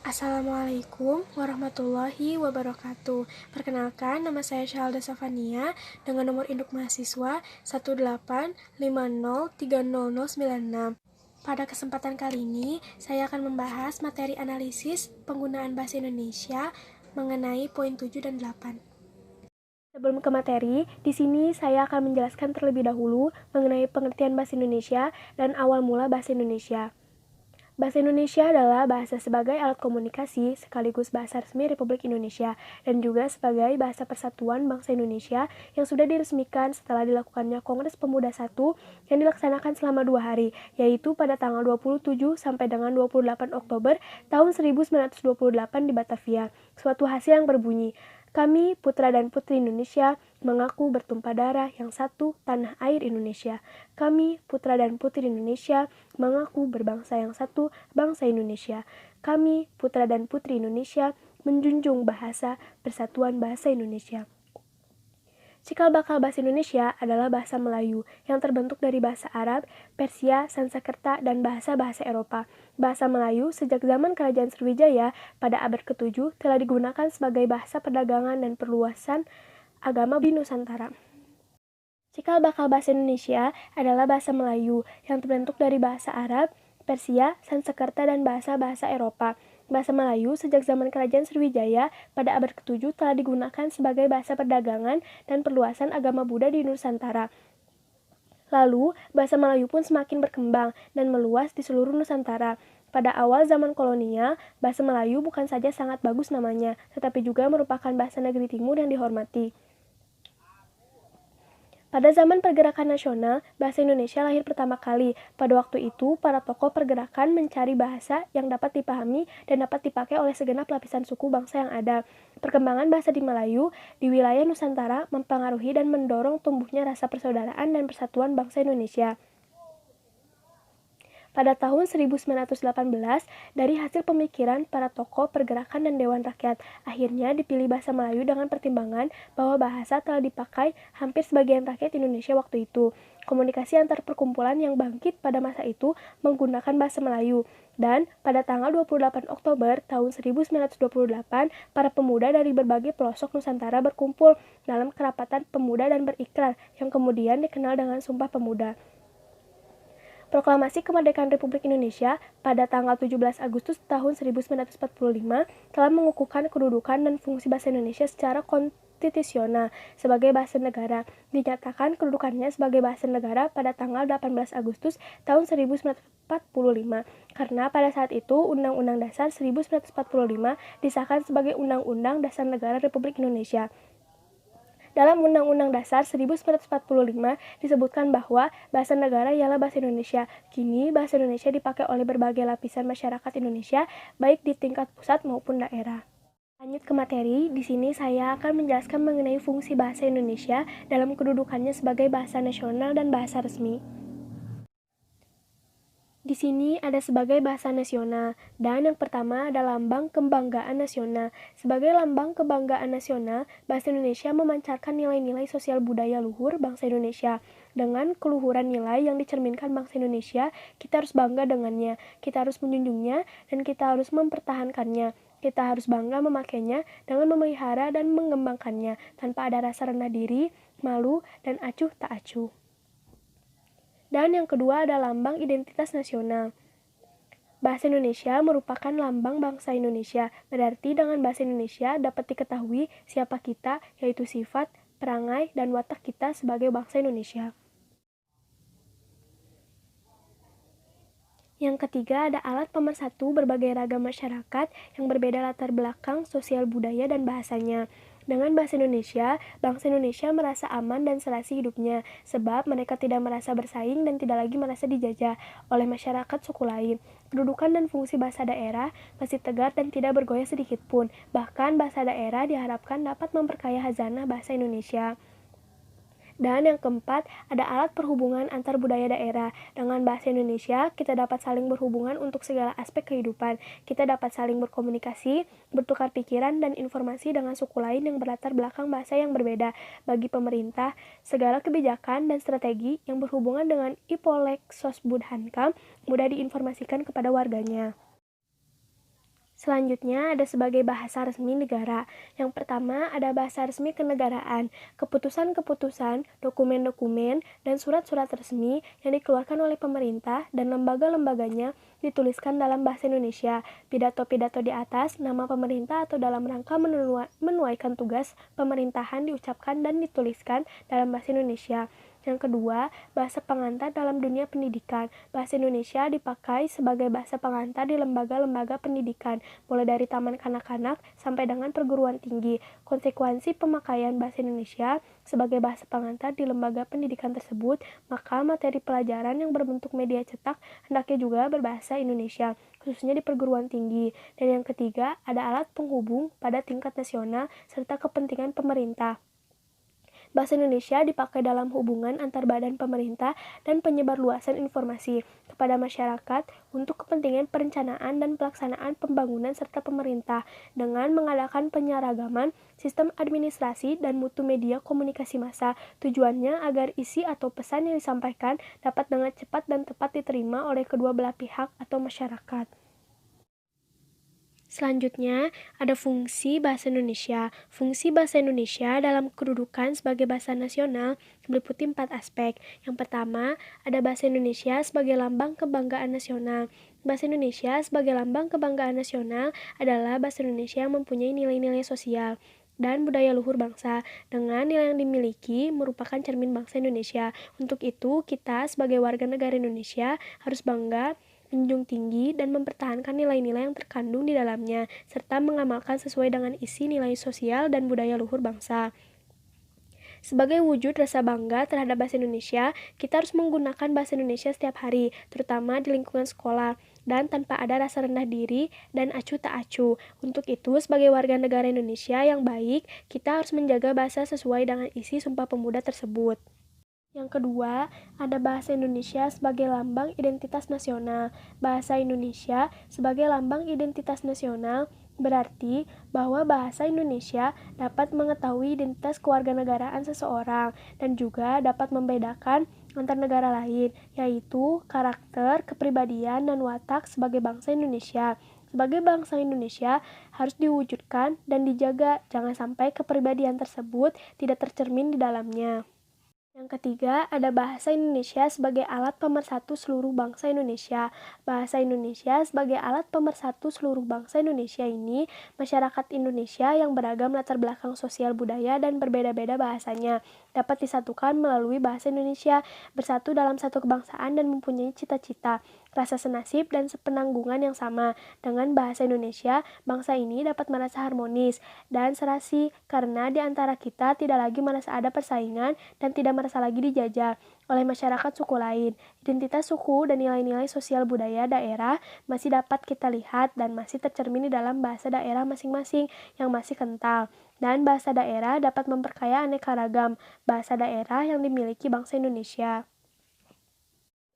Assalamualaikum warahmatullahi wabarakatuh. Perkenalkan, nama saya Syalda Safania dengan nomor induk mahasiswa 185030096. Pada kesempatan kali ini, saya akan membahas materi analisis penggunaan bahasa Indonesia mengenai poin 7 dan 8. Sebelum ke materi, di sini saya akan menjelaskan terlebih dahulu mengenai pengertian bahasa Indonesia dan awal mula bahasa Indonesia. Bahasa Indonesia adalah bahasa sebagai alat komunikasi sekaligus bahasa resmi Republik Indonesia dan juga sebagai bahasa persatuan bangsa Indonesia yang sudah diresmikan setelah dilakukannya Kongres Pemuda I yang dilaksanakan selama 2 hari, yaitu pada tanggal 27 sampai dengan 28 Oktober tahun 1928 di Batavia. Suatu hasil yang berbunyi, "Kami, putra dan putri Indonesia, mengaku bertumpah darah yang satu tanah air Indonesia. Kami, putra dan putri Indonesia, mengaku berbangsa yang satu bangsa Indonesia. Kami, putra dan putri Indonesia, menjunjung bahasa persatuan bahasa Indonesia." Cikal bakal bahasa Indonesia adalah bahasa Melayu yang terbentuk dari bahasa Arab, Persia, Sanskerta, dan bahasa-bahasa Eropa. Bahasa Melayu sejak zaman Kerajaan Sriwijaya pada abad ke-7 telah digunakan sebagai bahasa perdagangan dan perluasan agama di Nusantara. Cikal bakal bahasa Indonesia adalah bahasa Melayu yang terbentuk dari bahasa Arab, Persia, Sanskerta, dan bahasa-bahasa Eropa. Bahasa Melayu sejak zaman Kerajaan Sriwijaya pada abad ke-7 telah digunakan sebagai bahasa perdagangan dan perluasan agama Buddha di Nusantara. Lalu, bahasa Melayu pun semakin berkembang dan meluas di seluruh Nusantara. Pada awal zaman kolonial, bahasa Melayu bukan saja sangat bagus namanya, tetapi juga merupakan bahasa negeri timur yang dihormati. Pada zaman pergerakan nasional, bahasa Indonesia lahir pertama kali. Pada waktu itu, para tokoh pergerakan mencari bahasa yang dapat dipahami dan dapat dipakai oleh segenap lapisan suku bangsa yang ada. Perkembangan bahasa di Melayu di wilayah Nusantara mempengaruhi dan mendorong tumbuhnya rasa persaudaraan dan persatuan bangsa Indonesia. Pada tahun 1918, dari hasil pemikiran para tokoh pergerakan dan Dewan Rakyat, akhirnya dipilih bahasa Melayu dengan pertimbangan bahwa bahasa telah dipakai hampir sebagian rakyat Indonesia waktu itu. Komunikasi antar perkumpulan yang bangkit pada masa itu menggunakan bahasa Melayu. Dan pada tanggal 28 Oktober tahun 1928, para pemuda dari berbagai pelosok Nusantara berkumpul dalam kerapatan pemuda dan berikrar yang kemudian dikenal dengan Sumpah Pemuda. Proklamasi Kemerdekaan Republik Indonesia pada tanggal 17 Agustus tahun 1945 telah mengukuhkan kedudukan dan fungsi bahasa Indonesia secara konstitusional sebagai bahasa negara. Dinyatakan kedudukannya sebagai bahasa negara pada tanggal 18 Agustus tahun 1945 karena pada saat itu Undang-Undang Dasar 1945 disahkan sebagai Undang-Undang Dasar Negara Republik Indonesia. Dalam Undang-Undang Dasar 1945 disebutkan bahwa bahasa negara ialah bahasa Indonesia. Kini bahasa Indonesia dipakai oleh berbagai lapisan masyarakat Indonesia, baik di tingkat pusat maupun daerah. Lanjut ke materi, di sini saya akan menjelaskan mengenai fungsi bahasa Indonesia dalam kedudukannya sebagai bahasa nasional dan bahasa resmi. Di sini ada sebagai bahasa nasional, dan yang pertama ada lambang kebanggaan nasional. Sebagai lambang kebanggaan nasional, bahasa Indonesia memancarkan nilai-nilai sosial budaya luhur bangsa Indonesia. Dengan keluhuran nilai yang dicerminkan bangsa Indonesia, kita harus bangga dengannya, kita harus menjunjungnya, dan kita harus mempertahankannya. Kita harus bangga memakainya dengan memelihara dan mengembangkannya, tanpa ada rasa rendah diri, malu, dan acuh tak acuh. Dan yang kedua ada lambang identitas nasional. Bahasa Indonesia merupakan lambang bangsa Indonesia, berarti dengan bahasa Indonesia dapat diketahui siapa kita, yaitu sifat, perangai, dan watak kita sebagai bangsa Indonesia. Yang ketiga ada alat pemersatu berbagai ragam masyarakat yang berbeda latar belakang, sosial budaya, dan bahasanya. Dengan bahasa Indonesia, bangsa Indonesia merasa aman dan serasi hidupnya, sebab mereka tidak merasa bersaing dan tidak lagi merasa dijajah oleh masyarakat suku lain. Kedudukan dan fungsi bahasa daerah masih tegar dan tidak bergoyah sedikit pun. Bahkan bahasa daerah diharapkan dapat memperkaya khazanah bahasa Indonesia. Dan yang keempat, ada alat perhubungan antar budaya daerah. Dengan bahasa Indonesia, kita dapat saling berhubungan untuk segala aspek kehidupan. Kita dapat saling berkomunikasi, bertukar pikiran dan informasi dengan suku lain yang berlatar belakang bahasa yang berbeda. Bagi pemerintah, segala kebijakan dan strategi yang berhubungan dengan Ipolek Sosbud Hankam mudah diinformasikan kepada warganya. Selanjutnya ada sebagai bahasa resmi negara. Yang pertama ada bahasa resmi kenegaraan. Keputusan-keputusan, dokumen-dokumen, dan surat-surat resmi yang dikeluarkan oleh pemerintah dan lembaga-lembaganya dituliskan dalam bahasa Indonesia. Pidato-pidato di atas nama pemerintah atau dalam rangka menuaikan tugas pemerintahan diucapkan dan dituliskan dalam bahasa Indonesia. Yang kedua, bahasa pengantar dalam dunia pendidikan. Bahasa Indonesia dipakai sebagai bahasa pengantar di lembaga-lembaga pendidikan, mulai dari taman kanak-kanak sampai dengan perguruan tinggi. Konsekuensi pemakaian bahasa Indonesia sebagai bahasa pengantar di lembaga pendidikan tersebut, maka materi pelajaran yang berbentuk media cetak hendaknya juga berbahasa Indonesia, khususnya di perguruan tinggi. Dan yang ketiga, ada alat penghubung pada tingkat nasional serta kepentingan pemerintah. Bahasa Indonesia dipakai dalam hubungan antar badan pemerintah dan penyebarluasan informasi kepada masyarakat untuk kepentingan perencanaan dan pelaksanaan pembangunan serta pemerintah dengan mengadakan penyeragaman sistem administrasi dan mutu media komunikasi massa. Tujuannya agar isi atau pesan yang disampaikan dapat dengan cepat dan tepat diterima oleh kedua belah pihak atau masyarakat. Selanjutnya, ada fungsi bahasa Indonesia. Fungsi bahasa Indonesia dalam kedudukan sebagai bahasa nasional meliputi 4 aspek. Yang pertama, ada bahasa Indonesia sebagai lambang kebanggaan nasional. Bahasa Indonesia sebagai lambang kebanggaan nasional adalah bahasa Indonesia yang mempunyai nilai-nilai sosial dan budaya luhur bangsa, dengan nilai yang dimiliki merupakan cermin bangsa Indonesia. Untuk itu, kita sebagai warga negara Indonesia harus bangga, menjunjung tinggi, dan mempertahankan nilai-nilai yang terkandung di dalamnya, serta mengamalkan sesuai dengan isi nilai sosial dan budaya luhur bangsa. Sebagai wujud rasa bangga terhadap bahasa Indonesia, kita harus menggunakan bahasa Indonesia setiap hari, terutama di lingkungan sekolah, dan tanpa ada rasa rendah diri dan acuh tak acuh. Untuk itu, sebagai warga negara Indonesia yang baik, kita harus menjaga bahasa sesuai dengan isi Sumpah Pemuda tersebut. Yang kedua, ada bahasa Indonesia sebagai lambang identitas nasional. Bahasa Indonesia sebagai lambang identitas nasional berarti bahwa bahasa Indonesia dapat mengetahui identitas kewarganegaraan seseorang dan juga dapat membedakan antar negara lain, yaitu karakter, kepribadian, dan watak sebagai bangsa Indonesia. Sebagai bangsa Indonesia harus diwujudkan dan dijaga, jangan sampai kepribadian tersebut tidak tercermin di dalamnya. Yang ketiga, ada bahasa Indonesia sebagai alat pemersatu seluruh bangsa Indonesia. Bahasa Indonesia sebagai alat pemersatu seluruh bangsa Indonesia ini, masyarakat Indonesia yang beragam latar belakang sosial budaya dan berbeda-beda bahasanya, dapat disatukan melalui bahasa Indonesia, bersatu dalam satu kebangsaan dan mempunyai cita-cita, rasa senasib dan sepenanggungan yang sama. Dengan bahasa Indonesia, bangsa ini dapat merasa harmonis dan serasi karena di antara kita tidak lagi merasa ada persaingan dan tidak merasa lagi dijajah oleh masyarakat suku lain. Identitas suku dan nilai-nilai sosial budaya daerah masih dapat kita lihat dan masih tercermin di dalam bahasa daerah masing-masing yang masih kental. Dan bahasa daerah dapat memperkaya aneka ragam bahasa daerah yang dimiliki bangsa Indonesia.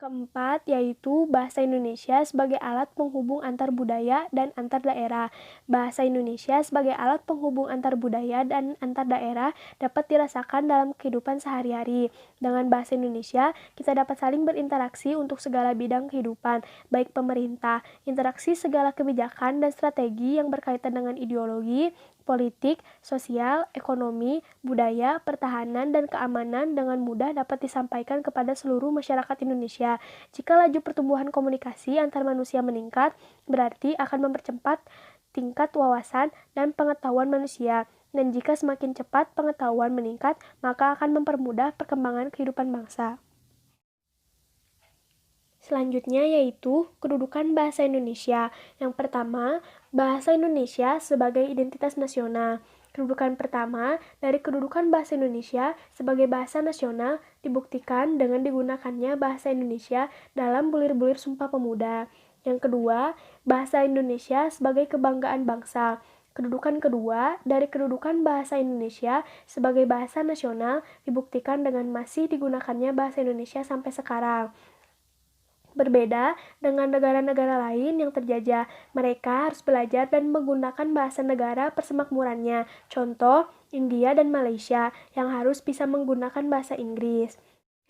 Keempat, yaitu bahasa Indonesia sebagai alat penghubung antar budaya dan antar daerah. Bahasa Indonesia sebagai alat penghubung antar budaya dan antar daerah dapat dirasakan dalam kehidupan sehari-hari. Dengan bahasa Indonesia, kita dapat saling berinteraksi untuk segala bidang kehidupan, baik pemerintah, interaksi segala kebijakan dan strategi yang berkaitan dengan ideologi, politik, sosial, ekonomi, budaya, pertahanan, dan keamanan dengan mudah dapat disampaikan kepada seluruh masyarakat Indonesia. Jika laju pertumbuhan komunikasi antar manusia meningkat, berarti akan mempercepat tingkat wawasan dan pengetahuan manusia. Dan jika semakin cepat pengetahuan meningkat, maka akan mempermudah perkembangan kehidupan bangsa. Selanjutnya yaitu kedudukan bahasa Indonesia. Yang pertama, bahasa Indonesia sebagai identitas nasional. Kedudukan pertama dari kedudukan bahasa Indonesia sebagai bahasa nasional dibuktikan dengan digunakannya bahasa Indonesia dalam bulir-bulir Sumpah Pemuda. Yang kedua, bahasa Indonesia sebagai kebanggaan bangsa. Kedudukan kedua dari kedudukan bahasa Indonesia sebagai bahasa nasional dibuktikan dengan masih digunakannya bahasa Indonesia sampai sekarang. Berbeda dengan negara-negara lain yang terjajah, mereka harus belajar dan menggunakan bahasa negara persemakmurannya. Contoh, India dan Malaysia yang harus bisa menggunakan bahasa Inggris.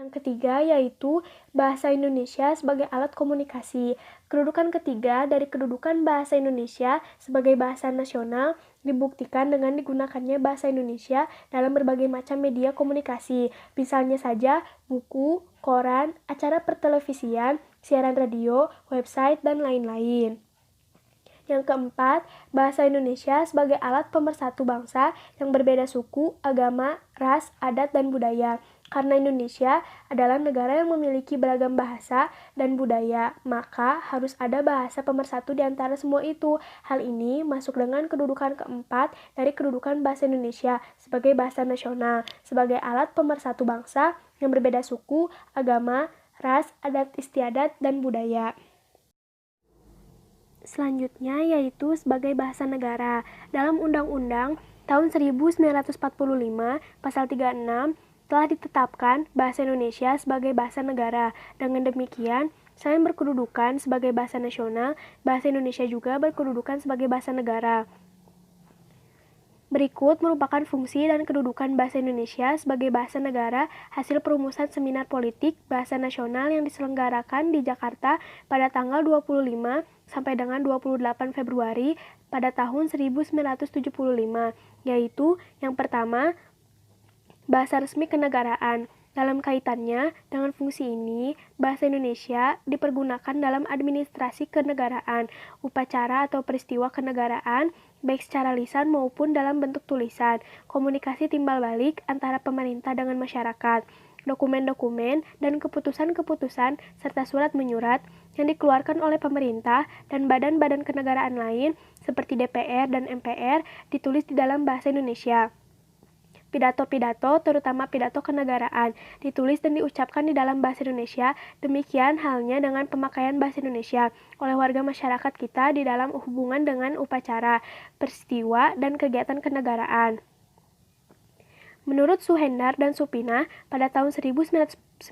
Yang ketiga yaitu bahasa Indonesia sebagai alat komunikasi. Kedudukan ketiga dari kedudukan bahasa Indonesia sebagai bahasa nasional dibuktikan dengan digunakannya bahasa Indonesia dalam berbagai macam media komunikasi. Misalnya saja buku, koran, acara pertelevisian, siaran radio, website, dan lain-lain. Yang keempat, bahasa Indonesia sebagai alat pemersatu bangsa yang berbeda suku, agama, ras, adat, dan budaya. Karena Indonesia adalah negara yang memiliki beragam bahasa dan budaya, maka harus ada bahasa pemersatu di antara semua itu. Hal ini masuk dengan kedudukan keempat dari kedudukan bahasa Indonesia sebagai bahasa nasional, sebagai alat pemersatu bangsa yang berbeda suku, agama, ras, adat istiadat, dan budaya. Selanjutnya yaitu sebagai bahasa negara. Dalam Undang-Undang tahun 1945, pasal 36, telah ditetapkan bahasa Indonesia sebagai bahasa negara. Dengan demikian, selain berkedudukan sebagai bahasa nasional, bahasa Indonesia juga berkedudukan sebagai bahasa negara. Berikut merupakan fungsi dan kedudukan bahasa Indonesia sebagai bahasa negara hasil perumusan seminar politik bahasa nasional yang diselenggarakan di Jakarta pada tanggal 25 sampai dengan 28 Februari pada tahun 1975, yaitu yang pertama, bahasa resmi kenegaraan. Dalam kaitannya dengan fungsi ini, bahasa Indonesia dipergunakan dalam administrasi kenegaraan, upacara atau peristiwa kenegaraan, baik secara lisan maupun dalam bentuk tulisan, komunikasi timbal balik antara pemerintah dengan masyarakat, dokumen-dokumen dan keputusan-keputusan serta surat menyurat yang dikeluarkan oleh pemerintah dan badan-badan kenegaraan lain seperti DPR dan MPR ditulis di dalam bahasa Indonesia. Pidato-pidato, terutama pidato kenegaraan, ditulis dan diucapkan di dalam bahasa Indonesia. Demikian halnya dengan pemakaian bahasa Indonesia oleh warga masyarakat kita di dalam hubungan dengan upacara, peristiwa, dan kegiatan kenegaraan. Menurut Suhendar dan Supina, pada tahun 1997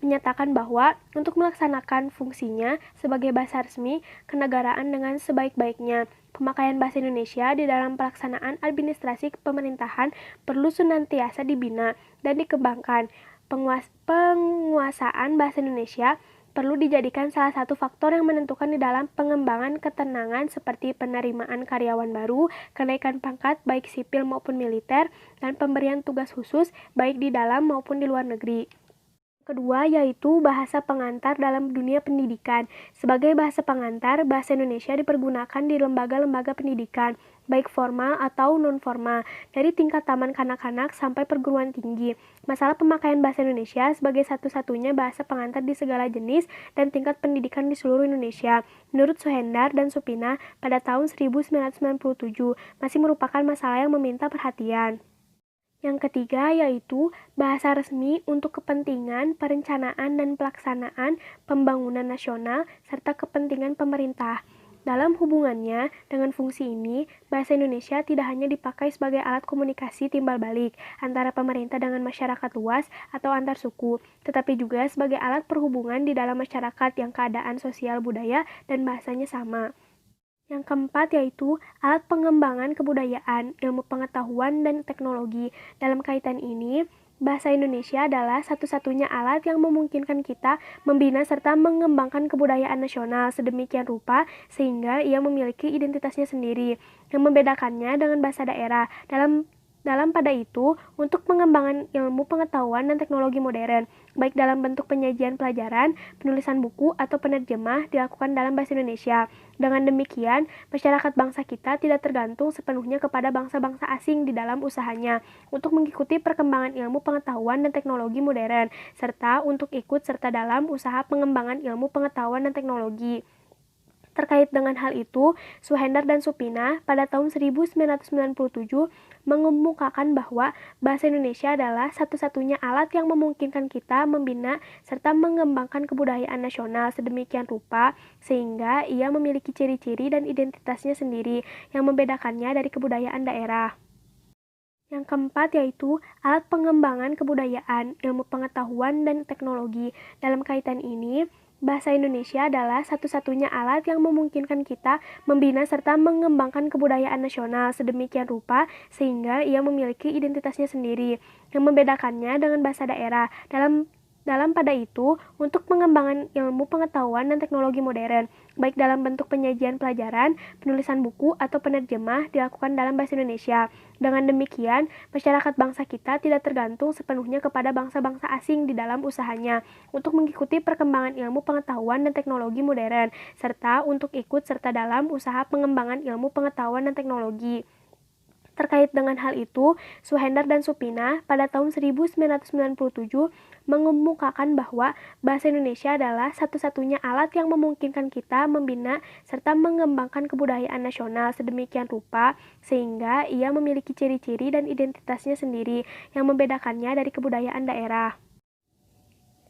menyatakan bahwa untuk melaksanakan fungsinya sebagai bahasa resmi kenegaraan dengan sebaik-baiknya, pemakaian bahasa Indonesia di dalam pelaksanaan administrasi pemerintahan perlu senantiasa dibina dan dikembangkan. Penguasaan bahasa Indonesia perlu dijadikan salah satu faktor yang menentukan di dalam pengembangan ketenangan seperti penerimaan karyawan baru, kenaikan pangkat baik sipil maupun militer, dan pemberian tugas khusus baik di dalam maupun di luar negeri. Kedua yaitu bahasa pengantar dalam dunia pendidikan. Sebagai bahasa pengantar, bahasa Indonesia dipergunakan di lembaga-lembaga pendidikan, baik formal atau non-formal, dari tingkat taman kanak-kanak sampai perguruan tinggi. Masalah pemakaian bahasa Indonesia sebagai satu-satunya bahasa pengantar di segala jenis dan tingkat pendidikan di seluruh Indonesia, menurut Suhendar dan Supina pada tahun 1997, masih merupakan masalah yang meminta perhatian. Yang ketiga yaitu bahasa resmi untuk kepentingan perencanaan dan pelaksanaan pembangunan nasional serta kepentingan pemerintah. Dalam hubungannya dengan fungsi ini, bahasa Indonesia tidak hanya dipakai sebagai alat komunikasi timbal balik antara pemerintah dengan masyarakat luas atau antar suku, tetapi juga sebagai alat perhubungan di dalam masyarakat yang keadaan sosial budaya dan bahasanya sama. Yang keempat yaitu alat pengembangan kebudayaan, ilmu pengetahuan, dan teknologi. Dalam kaitan ini, bahasa Indonesia adalah satu-satunya alat yang memungkinkan kita membina serta mengembangkan kebudayaan nasional sedemikian rupa sehingga ia memiliki identitasnya sendiri, yang membedakannya dengan bahasa daerah. Dalam pada itu, untuk pengembangan ilmu pengetahuan dan teknologi modern, baik dalam bentuk penyajian pelajaran, penulisan buku, atau penerjemah dilakukan dalam bahasa Indonesia. Dengan demikian, masyarakat bangsa kita tidak tergantung sepenuhnya kepada bangsa-bangsa asing di dalam usahanya untuk mengikuti perkembangan ilmu pengetahuan dan teknologi modern, serta untuk ikut serta dalam usaha pengembangan ilmu pengetahuan dan teknologi. Terkait dengan hal itu, Suhendar dan Supina pada tahun 1997 mengemukakan bahwa bahasa Indonesia adalah satu-satunya alat yang memungkinkan kita membina serta mengembangkan kebudayaan nasional sedemikian rupa sehingga ia memiliki ciri-ciri dan identitasnya sendiri yang membedakannya dari kebudayaan daerah. Yang keempat yaitu alat pengembangan kebudayaan, ilmu pengetahuan, dan teknologi. Dalam kaitan ini, Bahasa Indonesia adalah satu-satunya alat yang memungkinkan kita membina serta mengembangkan kebudayaan nasional sedemikian rupa sehingga ia memiliki identitasnya sendiri yang membedakannya dengan bahasa daerah. Dalam pada itu, untuk pengembangan ilmu pengetahuan dan teknologi modern, baik dalam bentuk penyajian pelajaran, penulisan buku, atau penerjemah dilakukan dalam bahasa Indonesia. Dengan demikian, masyarakat bangsa kita tidak tergantung sepenuhnya kepada bangsa-bangsa asing di dalam usahanya untuk mengikuti perkembangan ilmu pengetahuan dan teknologi modern, serta untuk ikut serta dalam usaha pengembangan ilmu pengetahuan dan teknologi. Terkait dengan hal itu, Suhendar dan Supina pada tahun 1997 mengemukakan bahwa bahasa Indonesia adalah satu-satunya alat yang memungkinkan kita membina serta mengembangkan kebudayaan nasional sedemikian rupa sehingga ia memiliki ciri-ciri dan identitasnya sendiri yang membedakannya dari kebudayaan daerah.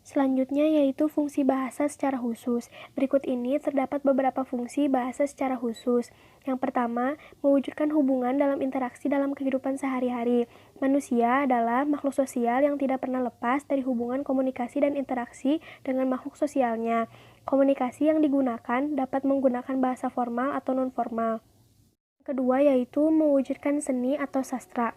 Selanjutnya yaitu fungsi bahasa secara khusus. Berikut ini terdapat beberapa fungsi bahasa secara khusus. Yang pertama, mewujudkan hubungan dalam interaksi dalam kehidupan sehari-hari. Manusia adalah makhluk sosial yang tidak pernah lepas dari hubungan komunikasi dan interaksi dengan makhluk sosialnya. Komunikasi yang digunakan dapat menggunakan bahasa formal atau non-formal. Kedua yaitu mewujudkan seni atau sastra.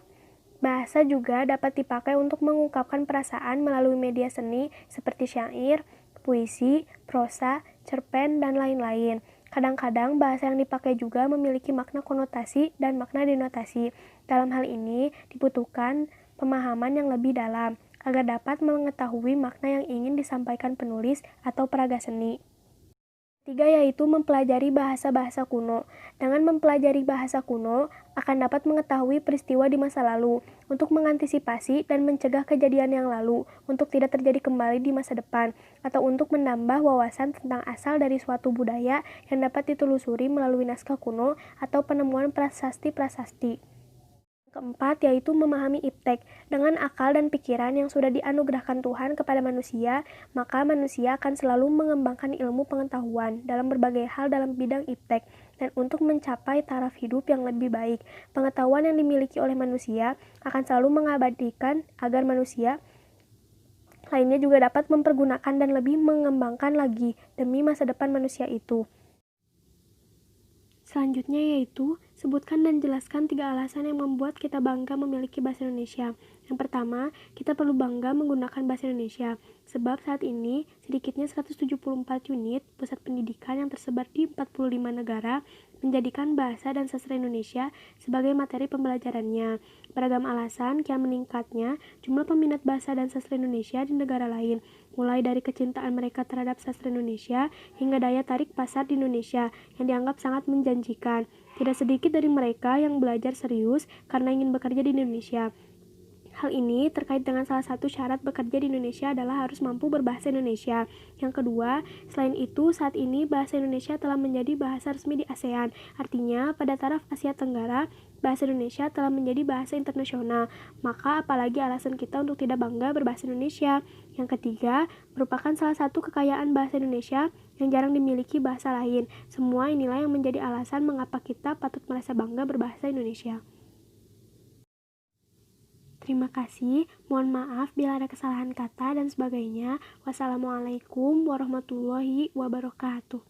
Bahasa juga dapat dipakai untuk mengungkapkan perasaan melalui media seni seperti syair, puisi, prosa, cerpen, dan lain-lain. Kadang-kadang bahasa yang dipakai juga memiliki makna konotasi dan makna denotasi. Dalam hal ini dibutuhkan pemahaman yang lebih dalam agar dapat mengetahui makna yang ingin disampaikan penulis atau peraga seni. Tiga yaitu mempelajari bahasa-bahasa kuno. Dengan mempelajari bahasa kuno, akan dapat mengetahui peristiwa di masa lalu, untuk mengantisipasi dan mencegah kejadian yang lalu, untuk tidak terjadi kembali di masa depan, atau untuk menambah wawasan tentang asal dari suatu budaya yang dapat ditelusuri melalui naskah kuno atau penemuan prasasti-prasasti. Keempat, yaitu memahami iptek. Dengan akal dan pikiran yang sudah dianugerahkan Tuhan kepada manusia, maka manusia akan selalu mengembangkan ilmu pengetahuan dalam berbagai hal dalam bidang iptek, dan untuk mencapai taraf hidup yang lebih baik. Pengetahuan yang dimiliki oleh manusia akan selalu mengabadikan agar manusia lainnya juga dapat mempergunakan dan lebih mengembangkan lagi demi masa depan manusia itu. Selanjutnya yaitu, sebutkan dan jelaskan 3 alasan yang membuat kita bangga memiliki bahasa Indonesia. Yang pertama, kita perlu bangga menggunakan bahasa Indonesia, sebab saat ini sedikitnya 174 unit pusat pendidikan yang tersebar di 45 negara menjadikan bahasa dan sastra Indonesia sebagai materi pembelajarannya. Beragam alasan kian meningkatnya jumlah peminat bahasa dan sastra Indonesia di negara lain, mulai dari kecintaan mereka terhadap sastra Indonesia hingga daya tarik pasar di Indonesia yang dianggap sangat menjanjikan. Tidak sedikit dari mereka yang belajar serius karena ingin bekerja di Indonesia. Hal ini terkait dengan salah satu syarat bekerja di Indonesia adalah harus mampu berbahasa Indonesia. Yang kedua, selain itu saat ini bahasa Indonesia telah menjadi bahasa resmi di ASEAN. Artinya, pada taraf Asia Tenggara, bahasa Indonesia telah menjadi bahasa internasional. Maka apalagi alasan kita untuk tidak bangga berbahasa Indonesia. Yang ketiga, merupakan salah satu kekayaan bahasa Indonesia yang jarang dimiliki bahasa lain. Semua inilah yang menjadi alasan mengapa kita patut merasa bangga berbahasa Indonesia. Terima kasih, mohon maaf bila ada kesalahan kata dan sebagainya. Wassalamualaikum warahmatullahi wabarakatuh.